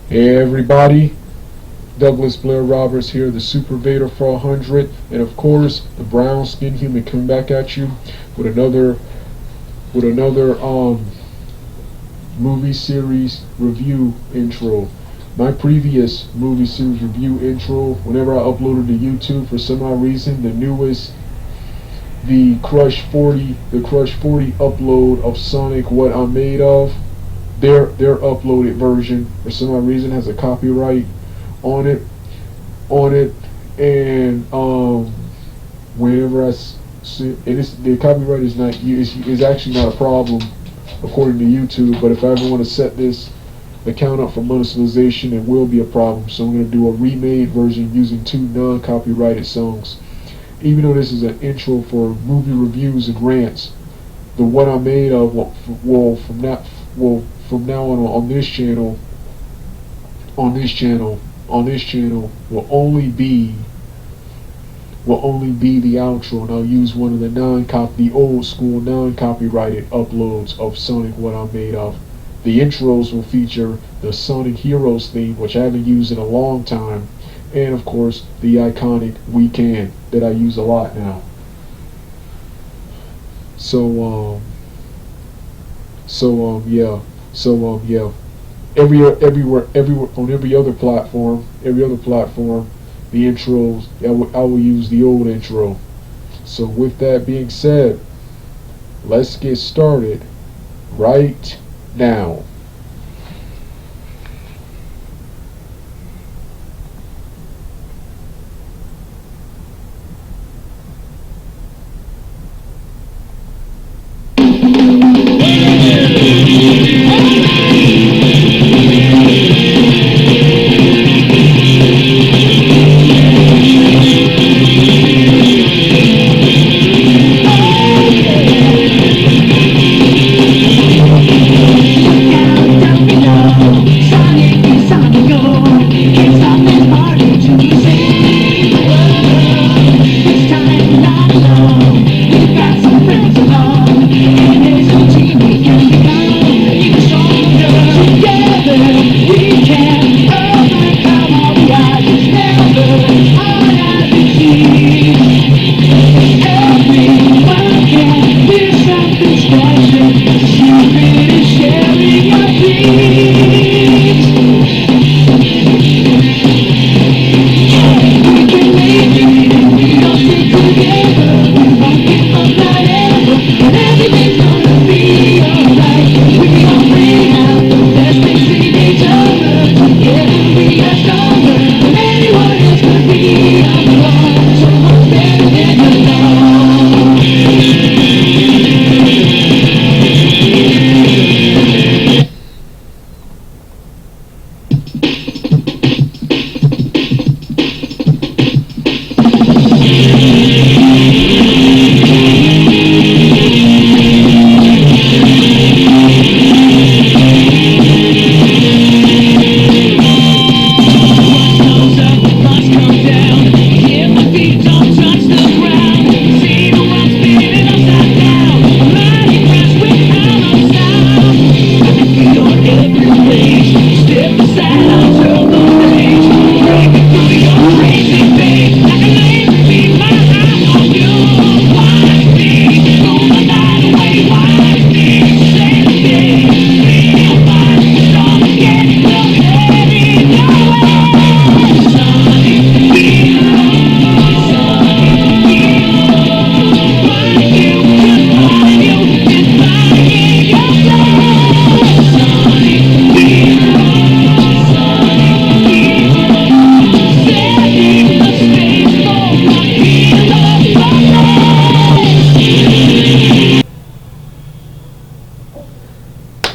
Hey everybody, Douglas Blair Roberts here, the Super Vader 400, and of course the brown skin human coming back at you with another movie series review intro. My previous movie series review intro, whenever I uploaded to YouTube, for some odd reason, the newest, the Crush 40 upload of Sonic What I'm Made Of, their uploaded version for some odd reason has a copyright on it, and whenever I see, and the copyright is actually not a problem according to YouTube, but if I ever want to set this account up for monetization, it will be a problem. So I'm going to do a remade version using two non-copyrighted songs. Even though this is an intro for movie reviews and rants, the What I'm Made Of will from now on this channel will only be the outro, and I'll use one of the old school non-copyrighted uploads of Sonic What I'm Made Of. The intros will feature the Sonic Heroes theme, which I haven't used in a long time, and of course the iconic We Can that I use a lot now. Everywhere on every other platform, the intros, I will use the old intro. So with that being said, let's get started right now.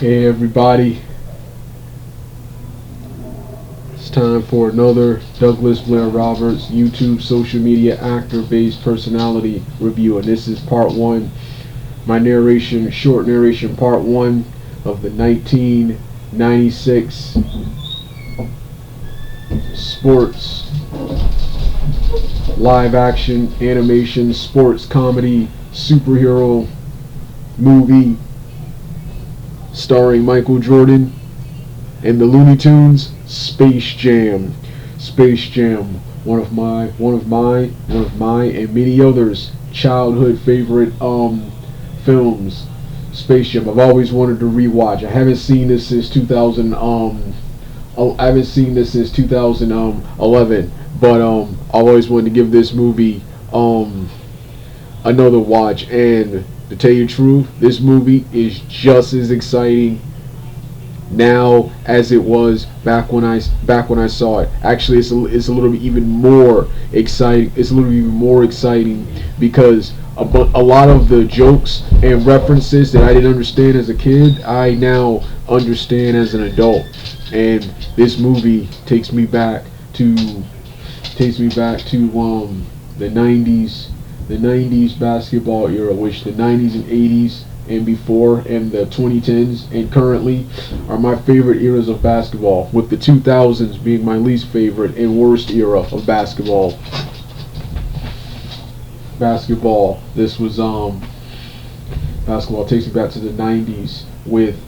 Hey everybody, it's time for another Douglas Blair Roberts YouTube social media actor based personality review, and this is part one, my short narration part one of the 1996 sports live action animation sports comedy superhero movie starring Michael Jordan And the Looney Tunes, Space Jam. Space Jam, one of my and many others childhood favorite films. Space Jam. I've always wanted to rewatch. I haven't seen this since 2000. I haven't seen this since 2011. But I always wanted to give this movie another watch. And to tell you the truth, this movie is just as exciting now as it was back when I saw it. Actually, it's a little bit even more exciting. It's a little bit even more exciting because a lot of the jokes and references that I didn't understand as a kid, I now understand as an adult. And this movie takes me back to the 90s basketball era, which the 90s and 80s and before and the 2010s and currently are my favorite eras of basketball, with the 2000s being my least favorite and worst era of basketball. This was basketball takes me back to the 90s with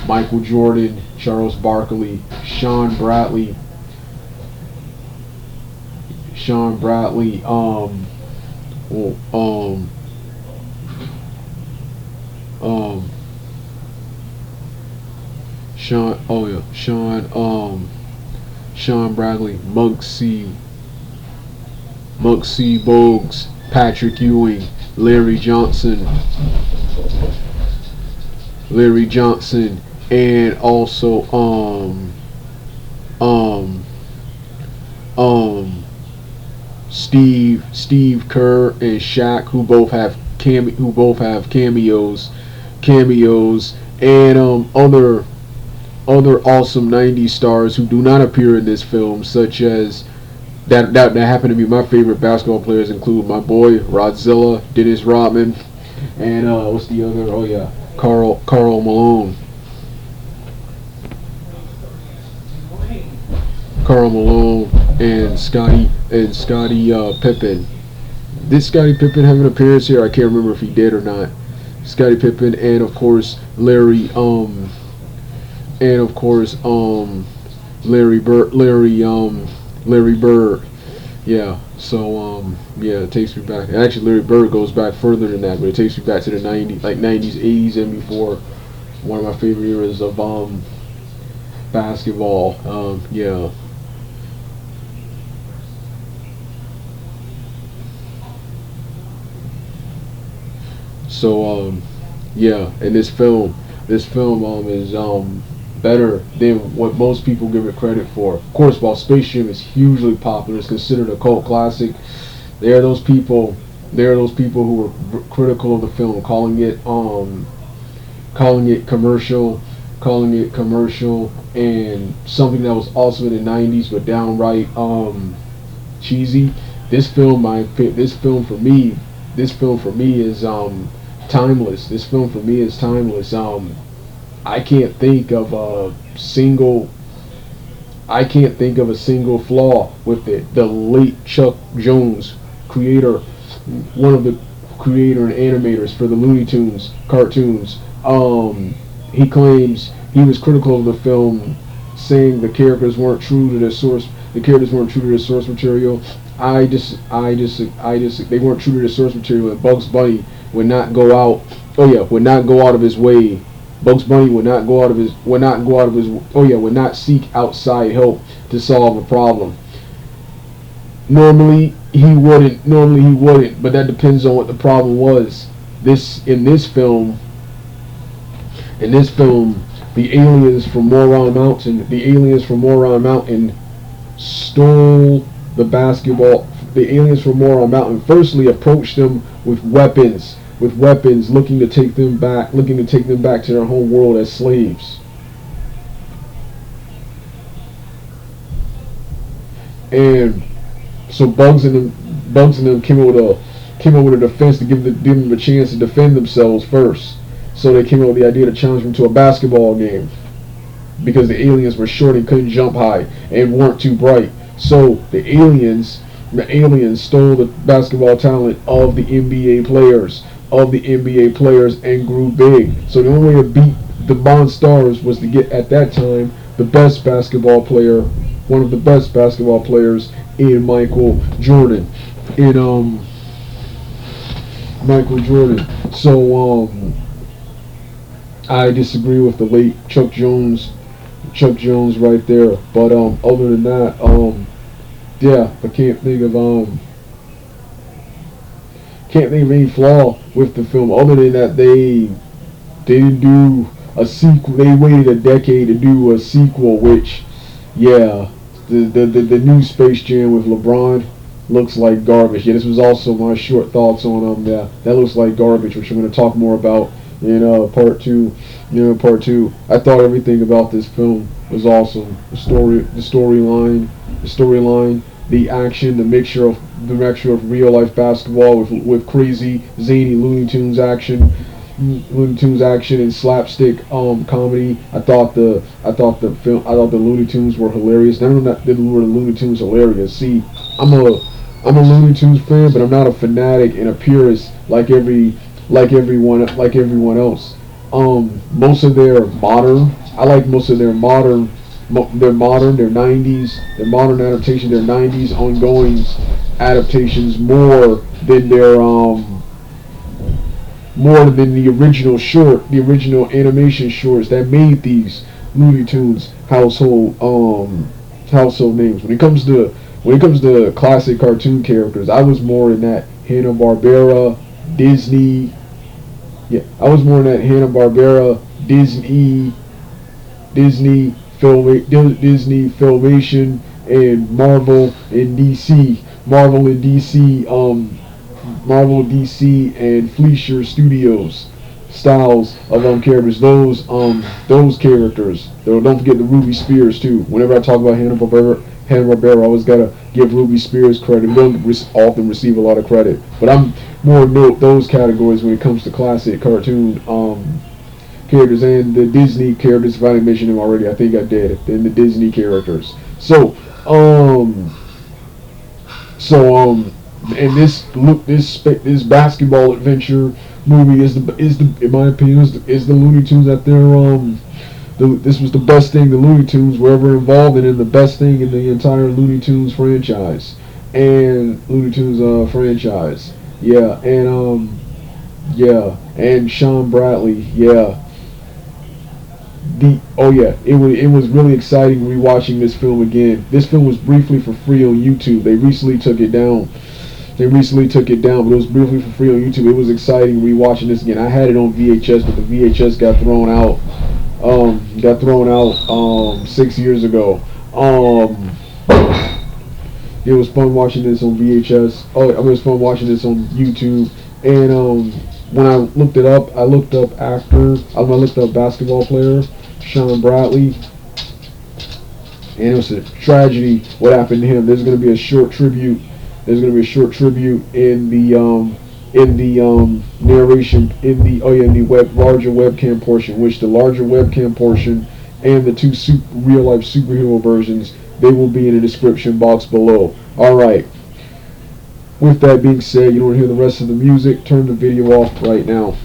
Michael Jordan, Charles Barkley, Sean Bradley, Sean, Sean Bradley, Muggsy Bogues, Patrick Ewing, Larry Johnson, and also Steve Kerr and Shaq, who both have cameos, and other awesome 90s stars who do not appear in this film, such as that happen to be my favorite basketball players, include my boy Rodzilla, Dennis Rodman, and what's the other? Oh yeah, Karl Malone. And Scottie Pippen. Did Scottie Pippen have an appearance here? I can't remember if he did or not. Scottie Pippen, and of course Larry Bird. Yeah. So yeah, it takes me back. Actually, Larry Bird goes back further than that, but it takes me back to the 90s, 80s, and before. One of my favorite eras of basketball. Yeah. So yeah, and this film is better than what most people give it credit for. Of course, while Space Jam is hugely popular, it's considered a cult classic. There are those people who were critical of the film, calling it commercial, and something that was also in the 90s but downright cheesy. This film for me is timeless. This film for me is timeless. I can't think of a single flaw with it. The late Chuck Jones, one of the creator and animators for the Looney Tunes cartoons, he claims he was critical of the film, saying the characters weren't true to their source material. They weren't true to the source material, and Bugs Bunny would not go out of his way. Bugs Bunny would not seek outside help to solve a problem. Normally he wouldn't, but that depends on what the problem was. In this film, the aliens from Moron Mountain stole the basketball. The aliens from Moron Mountain firstly approached them with weapons, looking to take them back to their home world as slaves. And so Bugs and them came up with a defense to give them a chance to defend themselves first. So they came up with the idea to challenge them to a basketball game, because the aliens were short and couldn't jump high and weren't too bright. So the aliens stole the basketball talent of the NBA players, and grew big. So the only way to beat the Monstars was to get at that time the best basketball player, one of the best basketball players in Michael Jordan, in Michael Jordan. So I disagree with the late Chuck Jones right there. But other than that, yeah, I can't think of any flaw with the film other than that they didn't do a sequel. They waited a decade to do a sequel, which, yeah, the new Space Jam with LeBron looks like garbage. Yeah, this was also my short thoughts on yeah, that looks like garbage, which I'm going to talk more about in part two. Part two. I thought everything about this film was awesome. The storyline, the action, the mixture of real life basketball with crazy zany Looney Tunes action and slapstick comedy. I thought the Looney Tunes were hilarious. Never that the Looney Tunes hilarious. See, I'm a Looney Tunes fan, but I'm not a fanatic and a purist like everyone else. Most of their modern, I like most of their modern, their 90s, their modern adaptation, their 90s ongoing adaptations more than the original animation shorts that made these Looney Tunes household names. When it comes to classic cartoon characters, I was more in that Hanna-Barbera, Disney. Yeah, I was more in that Hanna-Barbera, Disney Filmation, and Marvel, DC, and Fleischer Studios styles of characters. Those characters. Though, don't forget the Ruby Spears too. Whenever I talk about Hanna-Barbera, I always gotta give Ruby Spears credit. We don't often receive a lot of credit, but I'm more note those categories when it comes to classic cartoon characters and the Disney characters. If I didn't mention them already, I think I did. And the Disney characters. And this basketball adventure movie is in my opinion is the Looney Tunes at this was the best thing the Looney Tunes were ever involved in, and the best thing in the entire Looney Tunes franchise. Yeah, and Sean Bradley. Yeah. It was really exciting rewatching this film again. This film was briefly for free on YouTube. They recently took it down. But it was briefly for free on YouTube. It was exciting rewatching this again. I had it on VHS, but the VHS got thrown out. 6 years ago. It was fun watching this on VHS. It was fun watching this on YouTube. And when I looked it up, I looked up basketball player Sean Bradley, and it was a tragedy what happened to him. There's going to be a short tribute. In the narration in the larger webcam portion, which the larger webcam portion and the two real life superhero versions, they will be in the description box below. All right. With that being said, you don't hear the rest of the music. Turn the video off right now.